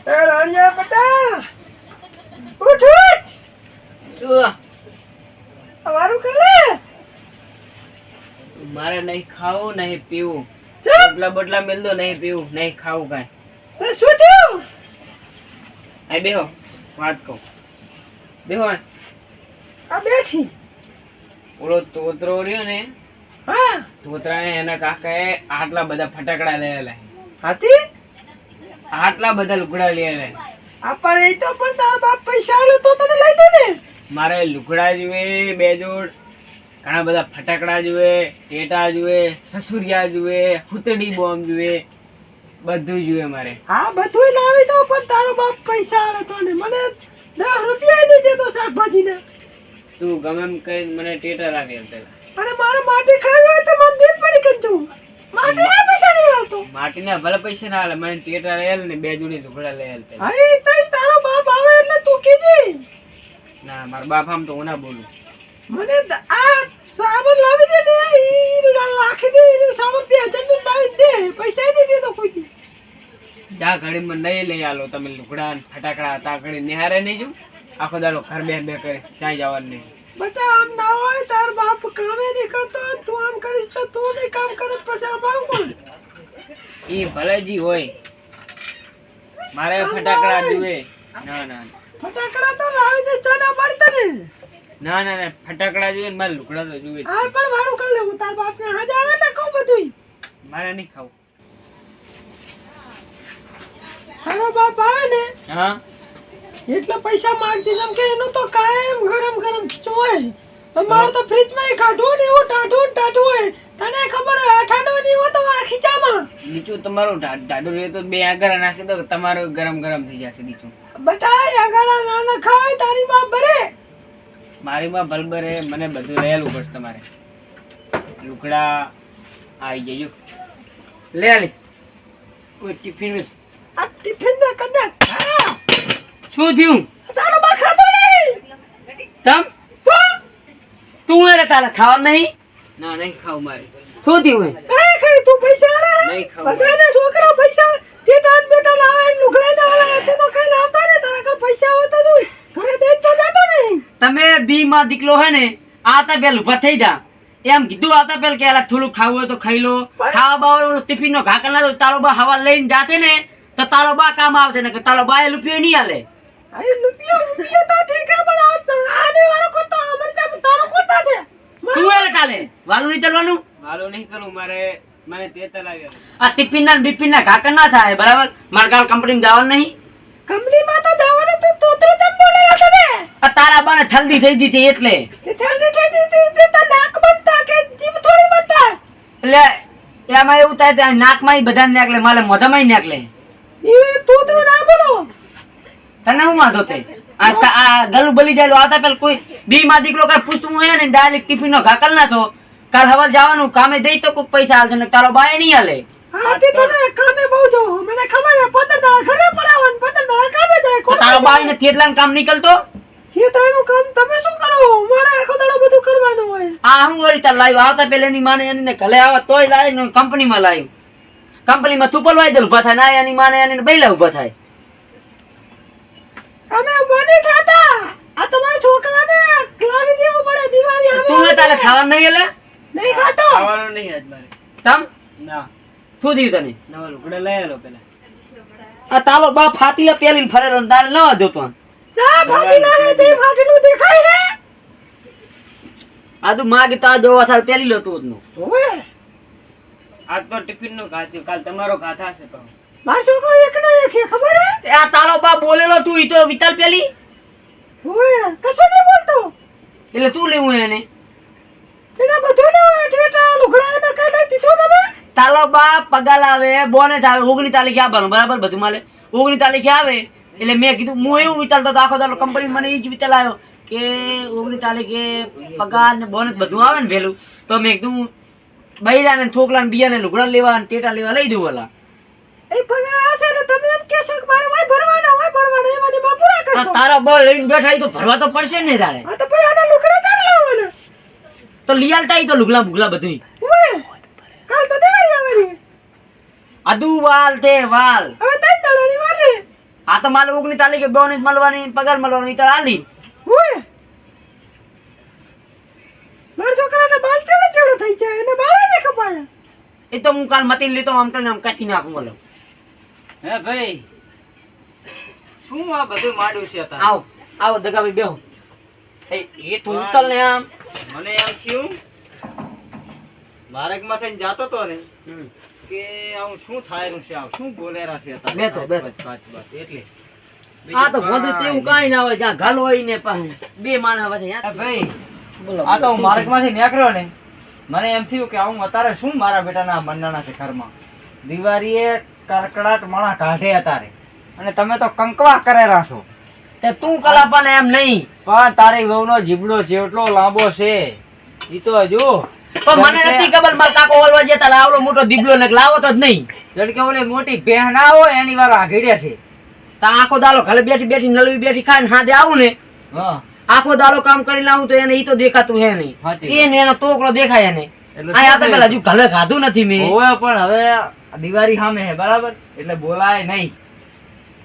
એ રાણિયા બટા ઉઠ ઉઠ શું વારું કર લે મારે નહીં ખાવું નહીં પીવું ચલ બટલા મેલ દો નહીં પીવું નહીં ખાવું કાંઈ એ શું થયું આ બેહો વાત કહું બેહો ને. આ બેઠી ઓલો તોતરો રહ્યો ને હા તોતરાને એના કાકાએ આટલા બધા ફટાકડા લેલા હાથી આટલા બધા લુગડા લેલા આપણ એ તો પણ તારા બાપ પૈસા આલે તો તને લઈ દે ને મારે લુગડા જોઈએ 2 જોડ ઘણા બધા ફટાકડા જોઈએ ટેટા જોઈએ સસુરિયા જોઈએ હુતડી બોમ્બ જોઈએ બધું જોઈએ મારે હા બધું લાવી દો પણ તારો બાપ પૈસા આલે તો ને મને 10 રૂપિયા નહીં દેતો શાકભાજીના તું ગમે એમ કઈ મને ટેટા લાગે અને મારે માટી ખાવી હોય તો મને દેત પડી કે તું માટીના પૈસા નહીં આવતો માટીના ભલે પૈસા ના આલે મને ટેટા લઈ આલે ને 2 જોડી લુગડા લઈ આલે હા એ તઈ તારો બાપ આવે એટલે તું કીધી ના મારા બાપ આમ તો હું ના બોલું મને આ સાબન લાવી દે ને ઈ લાખી દે ઈ સાબન 2000 નું લાવી દે પૈસા નહીં દેતો કોઈ દી જા ઘડી મને નહીં લઈ આલો તમે લુગડા ને ફટાકડા તા ઘડી નિહારે નહીં જો આખો દાડો ઘર બે કરે ક્યાંય જવાનું નહીં બટા આમ ના હોય તાર બાપ કામે નહીં કરતો તું આમ કરીશ તો તું નહીં કામ કરે પછી અમારું કોણ ઈ ભલેજી હોય મારે ફટાકડા જોઈએ ના ના ફટાકડા તો લાવી દે ચના પડી તને ના ના ના ફટાકડા જોઈએ ને મારે લુગડા તો જોઈએ જ. હા પણ મારું કરી લેવું તાર બાપ ને હાજ આવે ને કહું બધું મારે નહીં ખાવું તારો બાપ આવે ને હા એટલે પૈસા માંગશે જેમ કે એનું તો કાયમ ગરમ ગરમ ખીચું હોય અમાર તો ફ્રીજ માં કાઢું ને એવું ટાઢું હોય તને ખબર હોય અઠાણો ની હોય તો મારા ખીચામાં નીચું તમારું ડાડું રહે તો 2 આગળ નાખે તો તમારું ગરમ ગરમ થઈ જશે નીચું બટા અગારા ના ખાય તારી બાપ ભરે મારી માં ભલબરે મને બધું લેલું પડશે તમારે લુગડા આવી જજો લે લે કોઈ ટિફિન આ ટિફિન ને કને ખા શું થયું તારો બા ખાતો નહીં તમ તો તું એને તારે ખાવા નહીં ના નહીં ખાવ મારે શું થયું કાઈ ખાઈ તું પૈસા આલે નહીં ખાવું બધાને છોકરા પૈસા ટેટા ને બેટા લાવે ને લુગડા ને આલે તું તો કઈ લાવતો ને તારા ઘર પૈસા હોય તો તું ઘરે દઈ તો જાતો નહીં તમે બી માં દીકલો હે ને આતા પેલ ઉભા થઈ જા એમ કીધું આતા પેલ કે આલા થોડું ખાવું હોય તો ખાઈ લો ખાવા બાવા ટિફિન નો ઘા કરના તારો બા હવા લઈને જાતે ને તો તારો બા કામ આવશે ને કે તારો બા એ રૂપિયો નહીં આલે આઈ રૂપિયા તો ઠીક છે પણ આને વાળો કોતો અમર જા તારો કોટા છે તું એને ચાલે વાલું નહીં ચાલવાનું વાલું નહીં કરું મારે મને તેતા લાગે આ ટિફિન ના બિફિન ના ઘા કરના થાય બરાબર મારગાલ કંપની માં જવાનું નહીં કંપની માં તો જવાનું તો તોતરો તમ બોલેલા તમે આ તારા બાને થલદી થઈ દીધી એટલે એ થંડી થઈ દીધી તો નાક બનતા કે જીભ થોડી બનતા એટલે એમાં એવું થાય કે નાકમાં બધા નીકળે મારે મોઢામાં નીકળે એ તોતરો ના બોલો તને હું વાંધો તે આ ગલું બલી જાય આતા પેલ કોઈ બી માં દીકરો કઈ પૂછતું હોય ને ડાયરેક્ટ ટિફિન નો ઘાકલ ના થો કાલ હવાલ જવાનું કામે દઈ તો કોઈ પૈસા હાલશે ને તારો બાય નહીં હાલે હા તે તમે કામે બહુ જો મને ખબર છે 15 દાડા ઘરે પડાવન 15 દાડા કામે જાય તો તારો બાય ને તેટલાનું કામ નીકળતો ક્ષેત્રનું કામ તમે શું કરો મારે આખો દાડો બધું કરવાનું હોય આ હું વળી તાર લાવ્યો આવતા પેલે ની માને એની ઘરે આવા તોય લાવી કંપનીમાં લાવ્યું કંપનીમાં તુપલ વાઈ દે ઉભા થાય ના એની માને એની બૈલા ઉભા થાય અમે બની થાતા આ તમારા છોકરાને લાવી દેવો પડે દિવાળી આવે તું તારે ખાવાનું નહીં એટલે નહીં ખાતો ખાવાનું નહીં આજ મારે તમ ના શું થયું તને નવા લુગડા લઈ આલો પેલા આ તાલો બા ફાતીલા પેલીને ફરેલો ને તારે ન જોતો ચા ફાટીલા હે જે ફાટીલું દેખાય હે આ તું માગે તા જોવા થાળ પેલી લો તું નું ઓએ આજ તો ટિફિન નો ખાચ્યું કાલ તમારો ખાતા હશે તો માર છોકરો એકનો એક હે ખબર હે આ તારો બા બોલેલો તું ઈ તો વિતાલ પેલી ઓએ કશું નહીં બોલતો એટલે તું લેવું એને એના બધું ને ટેટા લુગડા ને કઈ લઈ દીધું તમે તારો બા પગાર આવે બોને જ આવે 19 તારીખે આવવાનું બરાબર બધું માલે 19 તારીખે આવે એટલે મેં કીધું હું એવું વિચારતો હતો આખો દાડો કંપની મને ઈ જ વિચાર આવ્યો કે 19 તારીખે પગાર ને બોનસ બધું આવે ને વહેલું તો મેં કીધું બૈરા ને છોકરા ને બિયા ને લુગડા લેવા ને ટેટા લેવા લઈ દઉં ઓલા એ પગાર આવશે ને તમે એમ કહેશો કે મારે વાય ભરવાના એમાંની માં પૂરા કરશો તારો બા લઈને બેઠા ઈ તો ભરવા તો પડશે ને તારે આ તો પછી આના લુગડા ચાલ લાવવાના તો લીયાલતા ઈ તો લુગડા બુગલા બધું ઓએ કાલ તો દેવાળી આવેલી આદુ વાલ તે વાલ હવે તઈ દળાની વાર રે આ તો મારે 19 તારીખે બોનસ મળવાની પગાર મળવાનો ઈ તો આલી ઓય મારા છોકરાને બાલ ચેવડો થઈ જાય એને બાલ ને કપાયા. એ તો હું કાલ મતીને લીધો આમ કરીને આમ કાઢી નાખું બોલો. હે ભાઈ શું આ બધું માંડ્યું છે તારે? આવો આવો દગાભાઈ બેહો. એ તું ઉતર ને આમ. મને એમ થયું માર્ગમાં થઈને જાતો તો ને હમ. કે આવું શું થાયરું છે, આવું શું બોલેરા છે તારે? બેઠો, બેઠો. બસ, એટલે આ તો વધુ તેવું કાંઈ ના હોય જ્યાં ઘાલ હોય ને પાસે બે માણસ વધે હે યાર. ભાઈ બોલો આ તો હું માર્ગમાંથી નીકળ્યો ને મને એમ થયું કે આવું અત્યારે શું મારા બેટાના મંડાણા છે ઘરમાં. દિવાળીએ કડકડાટ માણા કાઢે અત્યારે અને તમે તો કંકવા કરેલા છો. તે તું કલાપાને એમ નહીં પણ તારી વહુનો જીબડો જેટલો લાંબો છે ઈ તો હજુ પણ મને નથી ખબર મારા કાકો ઓલવા જતા લાવલો મોટો દીબલો ને લાવો તો જ નહીં. જેમ કે ઓલી મોટી ભેહ ના હોય એની વાર આઘડ્યા છે. તો આખો દાડો ઘરે બેઠી બેઠી નળવી બેઠી ખાઈને હાથે આવું ને હા આખો દાડો કામ કરી લાવું તો એને ઈ તો દેખાતું હે નહીં. સાચી એને એનો તોકડો દેખાય એને. એટલે આ શું તો પેલા હજુ ઘરે ખાધું નથી મેં. હોય પણ હવે દિવાળી સામે હે બરાબર એટલે બોલાય નહીં.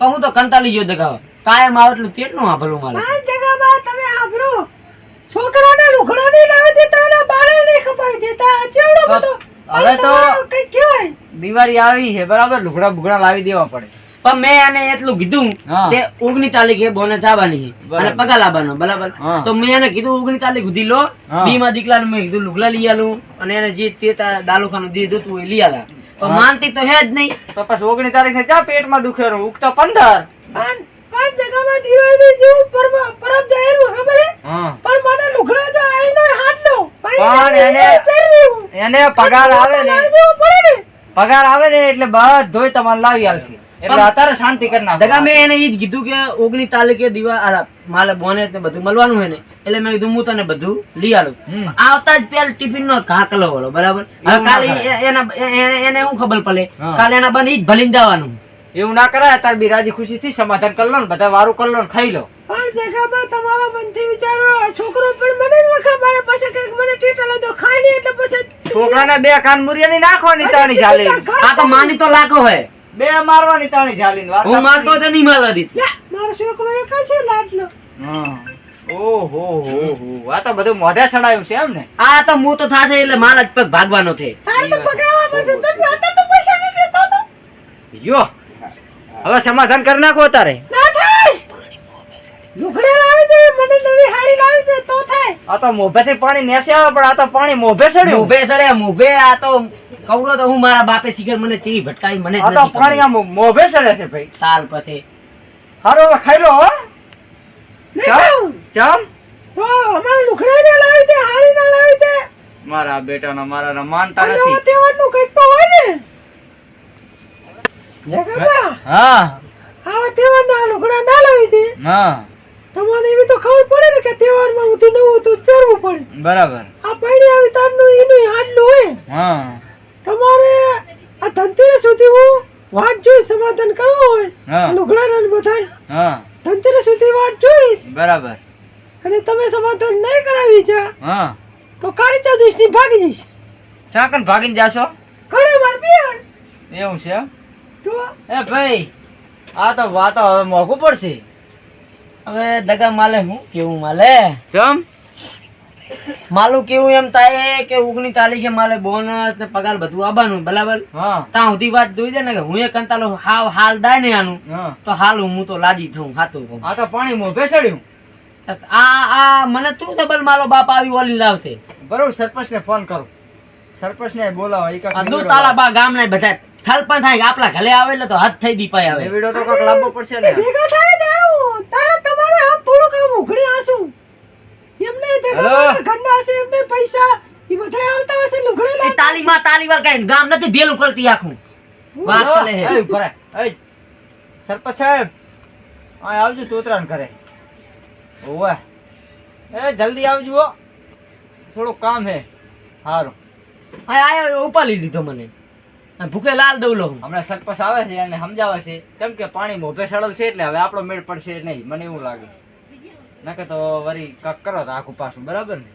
પણ હું તો કંટાળી ગયો દગાવા કાયમ આવે એટલું કેટલું વાપરવું મારે. આ જગામાં તમે આભરો છોકરાને લુગડા નહીં લાવી દેતા એના બારે નહીં કપાઈ દેતા આ ચેવડો બધો હવે તો કઈ કહેવાય. દિવાળી આવી છે બરાબર લુગડા બુગડા લાવી દેવા પડે. પણ મેં એને એટલું કીધું હા. કે 19 તારીખે બોનસ આવવાની છે અને બરાબર. પગાર લાવવાનો બરાબર. હા. તો મેં એને કીધું 19 તારીખ સુધી લો હા. બીમાં દીકલાને મેં કીધું લુગડા લઈ આલું અને એને જે તે દાલુખાનું દીધું હતું એ લઈ આલા. પણ હા. માનતી તો હે જ નહીં. તો પછી 19 તારીખે જા પેટમાં દુખે રહું ઉગતા 15. પાંચ જગામાં દિવાળી જેવું પરબ જાહેર ખબર હે હા પણ મને લુગડા જો આઈનો હાથ લો પણ એને પગાર આવે ને પગાર આવે ને એટલે બધોય તમારે લાવી આલશે એટલે અત્યારે શાંતિ કરી નાખો. દગા મેં એને ઈ જ કીધું કે 19 તારીખે મારે બોનસ ને બધું મળવાનું હોય ને એટલે મેં કીધું હું તને બધું લઈ આલું. હમ. આવતા જ પેલ ટિફિન નો કાકલો વાળો બરાબર. હવે એવું ના કાલે કરાય. એને શું ખબર પડે હા. કાલે એના બને ઈ જ ભલીને જવાનું. એવું ના કરાય. અત્યારે બી રાજી ખુશી થી સમાધાન કરી લો ને બધા વારું કરી લો ને ખાઈ લો. પણ જગામાં તમારા મનથી વિચારો આ છોકરો પણ મને જ વખા પાડે પછી કઈક મને ટીટા દો ખાઈ નહીં એટલે પછી છોકરાને બે કાન મુરિયાની નાખવાની તાણી ચાલી આ તો માની તો લાખો હોય. બે મારવાની તાણી ચાલીને વાત હું મારતો તો નહીં મારવા દીધી. લે, મારો છોકરો એક જ છે લાડલો. હા. ઓહો હો હો આ તો બધું મોઢે ચડાયું છે એમ ને. આ તો હું તો થાશે એટલે મારા જ પગ ભાગવાનો છે. તારે તો પગાવા પડશે તને आता તો પૈસા નહીં દેતો તો યો હવે સમાધાન કરી નાખો તારે. ના થાય લુગડા લાવી દે મને નવી હાડી લાવી દે તો થાય. આ તો મોભેથી પાણી નેસે આવે પણ આ તો પાણી મોભે ચડ્યું. મોભે સડે મોભે આ તો કવડો તો હું મારા બાપે શીખર મને ચીવી ભટકાવી મને જ આ તો નથી પાણી ખબર. આમ મોભે ચડે છે ભાઈ. સાલ પછી હારો હવે ખાઈ લો હો. નહીં ખાવું. ચમ તો અમારે લુગડા ને લાવી દે હાડી ના લાવી દે મારા બેટાનો મારા માનતા અને નથી. તહેવારનું કંઈક તો હોય ને જગામાં હા આવા તહેવારના લુગડા ના લાવી દે હા તમને એવી તો ખબર પડે ને કે તહેવારમાં ઉધી નવું તો પહેરવું પડે. બરાબર. આ પૈડી આવી તારનું એનું હાડલું હોય હા તમારે આ ધનતેરસ સુધી હું વાટ જોઈ સમાધાન કરવું હોય હા લુગડા ને બધાય હા ધનતેરસ સુધી વાટ જોઈશ બરાબર. અને તમે સમાધાન નહીં કરાવી જા હા તો કાળી ચૌદશ ની ભાગી જઈશ. ચાકન ભાગીને જાશો ઘરે માર પિયર એવું છે. તો એ ભાઈ આ તો વાતો હવે મોઘું પડશે. હવે દગા માલે હું કેવું માલે ચમ માલું કેવું એમ થાય કે 19 તારીખે મારે બોનસ ને પગાર બધું આવવાનું બરાબર. હા ત્યાં સુધી વાત જોઈ દે ને કે હું એ કંટાળો હાવ હાલ દાય ને આનું હા તો હાલ હું તો લાજી થઉં ખાતું કહું. આ તો પાણી મોભે ચડ્યું. આ મને તું ડબલ મારો બાપ આવી ઓલી લાવશે. બરોબર સરપંચ ને ફોન કરું. સરપંચ ને બોલાવો. ઈ કાંઈક આ દુ નિવેડો તાલા બા ગામ ના બધા થલપણ થાય કે આપણા ઘરે આવે એટલે તો હાથ થઈ દીપાય આવે. નિવેડો તો કાંઈક લાવવો પડશે ને. ભેગા થાય જાણું તારે તમારે આમ થોડુંક આમ ઉઘડી આસું એમને હેલો. જગા ઘરના હશે એમને પૈસા એ બધા હાલતા હશે લુગડે એ તાલીમાં તાલીવાર કઈ ગામ નથી ભેલું કરતી આખું વાત કરે છે. એ ઉભા રહે. એ સરપંચ સાહેબ આ આવજો તોતરાન કરે. ઓવે એ જલ્દી આવજો હો. થોડું કામ હે. સારું આ આયો ઉપાડી લીધો મને આ ભૂખે લાલ દઉલો હું. હમણાં સરપંચ આવે છે અને સમજાવે છે કેમ કે પાણી મોભે સડલ છે એટલે હવે આપણો મેળ પડશે નહીં મને એવું લાગે. નકે તો વરી કાક કરો તો આખું પાછું બરાબર ને.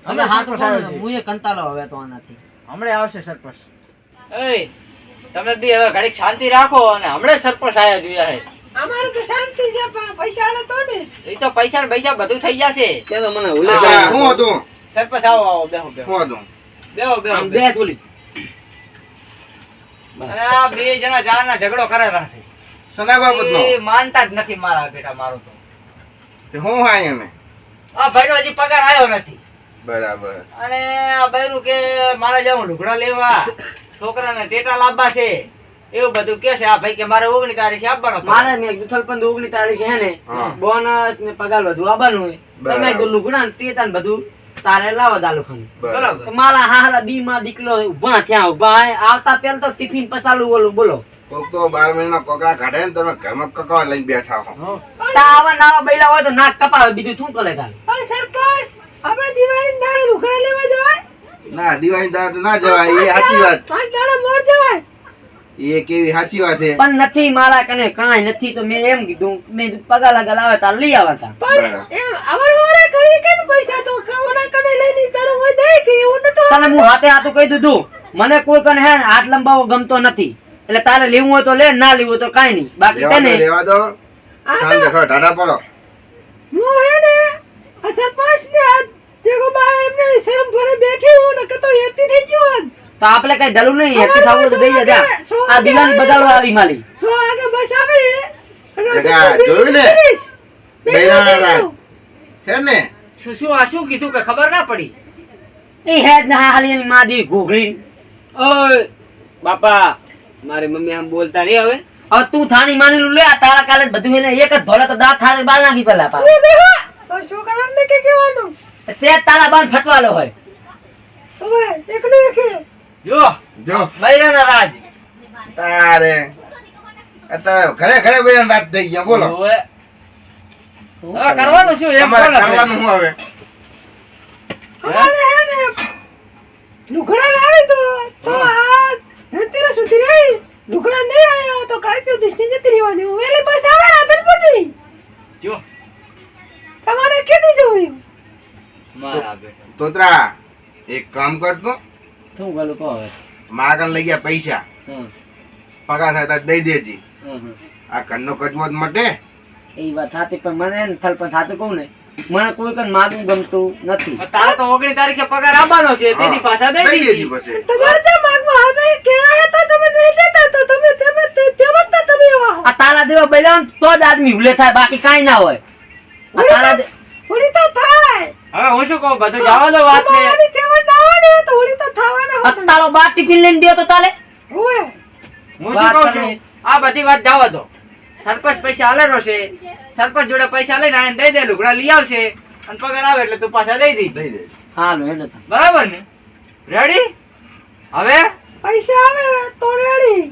હવે હાથ સરપંચ હું એ કંટાળો હવે તો આનાથી. હમણાં આવશે સરપંચ. એ તમે બી હવે ઘડીક શાંતિ રાખો અને હમણાં સરપંચ આયા જોયા હે. અમારે તો શાંતિ છે પણ પૈસા આલે તો ને. એ તો પૈસા ને પૈસા બધું થઈ જશે. તે તો મને ભૂલે હા. ગયો. હું હતું સરપંચ આવો આવો બેહો બેહો હું હતું બેહો બેહો આમ બે થોડી અને આ બે જણા જાણના ઝઘડો કરેલા છે. સના બાબતનો એ માનતા જ નથી મારા બેટા મારો તો. તે હું હા એમે આ ભાઈનો હજી પગાર આવ્યો નથી. બરાબર અને આ બૈરું કે મારે જાઉં લુગડા લેવા, છોકરાને ટેટા લાવવા છે, એવું બધું કે છે. આ ભાઈ કે મારે 19 તારીખે આપવાનો પગાર. મારે મેં કીધું થલપંદ 19 તારીખે હે ને હા. બોનસ ને પગાર બધું આવવાનું હોય. બરાબર. તમે કીધું લુગડા ને ટેટા ને બધું તારે લાવો દાલુ ખાનું. બરાબર તો મારા હાલા દી માં દીકલો ઉભા થયા ઉભા આવતા પેલા તો ટિફિન પસાલું ઓલું બોલો કોક તો 12 મહિના કોકરા કાઢે ને તમે ઘરમાં કકવા લઈને બેઠા હો તાવા નાવા બૈલા હોય તો નાક કપાવે બીજું શું કરે તારે પણ સરપંચ આપણે દિવાળી દાડે લુગડા લેવા જવાય. ના દિવાળી દાડે તો ના જવાય એ સાચી વાત 5 દાડા મોર જવાય. એ કેવી સાચી વાત છે પણ નથી મારા કને કાંઈ નથી તો મેં એમ કીધું મેં પગાર લગા લાવે તાર લઈ આવતા પણ બરાબર. એમ અવર કરી કે ને પૈસા તો કોના કને લઈને તારો હોય દે કે એવું નતો. તને હું હાથે હાથું કહી દીધું મને કોઈ કને હે ને હાથ લંબાવો ગમતો નથી એટલે તારે લેવું હોય તો લે ના લેવું હોય તો કાંઈ નહીં બાકી લેવા દો તને સાંજે ખરો ટાટા પડો હું હે ને આ સરપંચ ને આ દેખો બા એમને શરમ ભરે બેઠી હું ને કતો હેતી થઈ ગયો હોત. તો આપણે કઈ ઢલું નહીં હેઠી થવું તો દઈ જા આ દિલાની બગાડવા આવી માલી સો આગે બસ આવે અને જગા જોયું ને? બૈરાના હે ને શું આ શું કીધું કે ખબર ના પડી. એ હેડ ને હાલી એની માં દી ઘોઘરી ઓય બાપા મારી મમ્મી આમ બોલતા રે હવે તું થાની માની લે આ તારા કાલે બધું એને એક જ ધોલે તો દાંત થારે બાર નાખી પેલા પા પણ શું કરવાનું ને કે કહેવાનું તે તારા બાન ફટવાલો હોય હવે એકલો એકે જો જો બૈરાના રાજ. તારે અત્યારે ઘરે ઘરે બેન રાત થઈ ગયા બોલો હવે કરવાનું શું એમ તમારે બોલો છે. કરવાનું શું હવે અમારે હે ને લુગડા લાવી તો આ ધનતેરસ સુધી રહીશ. લુગડા નહીં આયો તો કાચો દિશની જતી રહેવાની. હું વેલી બસ આવે રાતન પડી જો તમારે કેદી જવું રહ્યું? મારા બેટા તોતરા એક કામ કરતો શું ગલું કહો હવે મારા કન લઈ ગયા પૈસા હમ, પગાર થાય તો દઈ દેજી હમ. આ કન્નો કજવત મટે એ વાત સાચી પણ મને ને થલપન સાચું કહું ને મને કોઈ કન માગું ગમતું નથી તારે તો 19 તારીખે પગાર આવવાનો છે તેથી પાછા દઈ દઈ દેજી દીધી. પછી તમારે ચા માંગવા હવે કેળા તો તમે નહીં દેતા તો તમે તેવત તમે એવા હો. આ તારા દેવા બૈલા તો જ આદમી ભૂલે થાય બાકી કાંઈ ના હોય આ તારા હોળી તો થાય. હવે હું શું કહું બધું જવા દો વાત ને. તમારી તેવત ના હોય ને તો હોળી તો થવાના હોય. તારો બાર ટિફિન લઈને દે તો તાલે હોય. હું વાત શું કહું કરે. છું આ બધી વાત જવા દો. સરપંચ પૈસા આલેલો છે, સરપંચ જોડે પૈસા લઈને આને દઈ દે, લુગડા લઈ આવશે અને પગાર આવે એટલે તું પાછા દઈ દી. દઈ દેજી હાલો એટલે બરાબર ને? રેડી? હવે પૈસા આવે તો રેડી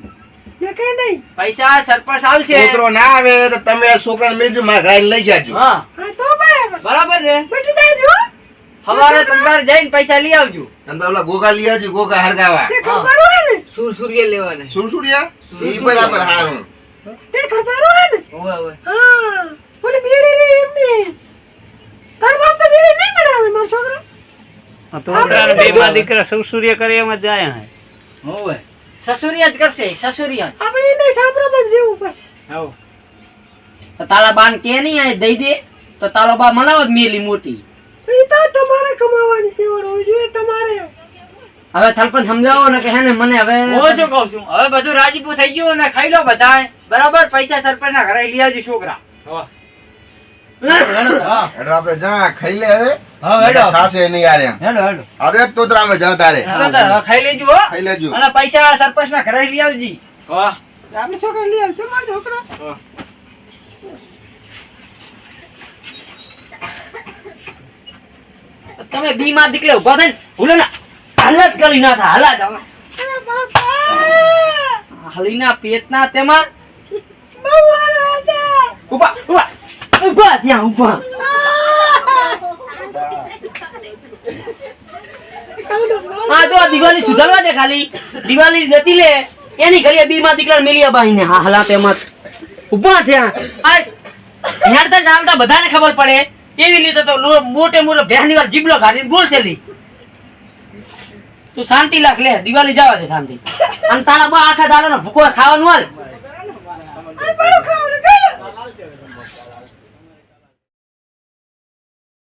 ને કે નહીં. પૈસા સરપંચ આલશે. છોકરો ના આવે તો તમે આ છોકરાને મેળજો મારા ગાડી લઈ જાજો હા હા તો બરાબર બરાબર ને? બેટી દેજો. સવારે તમારે જઈને પૈસા લઈ આવજો. તમે તો ઓલા ગોગા લઈ આવજો ગોગા હરગાવા તે ખબર હોય ને સુરસુરિયા લેવાના સુરસુડિયા ઈ બરાબર હારું તે ખબર હોય ને. ઓવે ઓવે હા બોલે બીડી રે એમની તાર બાપ તો બીડી નહીં બનાવે મારા છોકરા. છોકરાને બે માં દીકરા સુરસુરિયા કરે એમ જ જાય હે. હોવે સસુરિયા જ કરશે, સસુરિયા જ. આપણે એને સાંભળવા જ રહેવું પડશે. હોવ. તો તારા બાન કે નહીં આ દઈ દે તો તારો બા મનાવો જ મેલી મોટી એ તો તમારે કમાવાની તેવડ હોવી જોઈએ તમારે. હવે થલપન સમજાવો ને કે હે ને મને હવે હું શું કહું છું હવે બધું રાજીપું થઈ ગયું ને ખાઈ લો બધાય બરાબર. પૈસા સરપંચ ના ઘરે લઈ આવજો છોકરા. હા હેડો આપણે જા ખાઈ લે હવે હા હેડો ખાશે નહીં યાર એમ હેડો હેડો અરે તોતરા માં જા તારે હેડો તાર, હવે ખાઈ લેજો હો. ખાઈ લેજો અને પૈસા સરપંચ ના ઘરે લઈ આવજી. આપણે છોકરા લઈ આવજો મારા છોકરા. તમે બી માં દીકલે ઉભા થઈને ભૂલે ના હાલત કરી ના થા હાલત અરે બાપા હલીના પેટના તેમાં બહુ વાળા હતા. ઉભા ઉભા ઉભા ત્યાં ઉભા આ તો આ દિવાળી સુધારવા દે ખાલી દિવાળી જતી લે એની ઘરે બી માં દીકલા મેલી બાઈને હા હલા તેમાં ઉભા થયા આ હેડતા ચાલતા બધાને ખબર પડે એવી રીતે તો મોટે મોટો ભેહની વાર જીબલો કાઢીને બોલશેલી તું શાંતિ રાખ લે દિવાળી જવા દે શાંતિ અને તારા બા આખા દાડાનો ભૂકો ખાવાનું હાલ આ બડું ખાવાનું ગયું.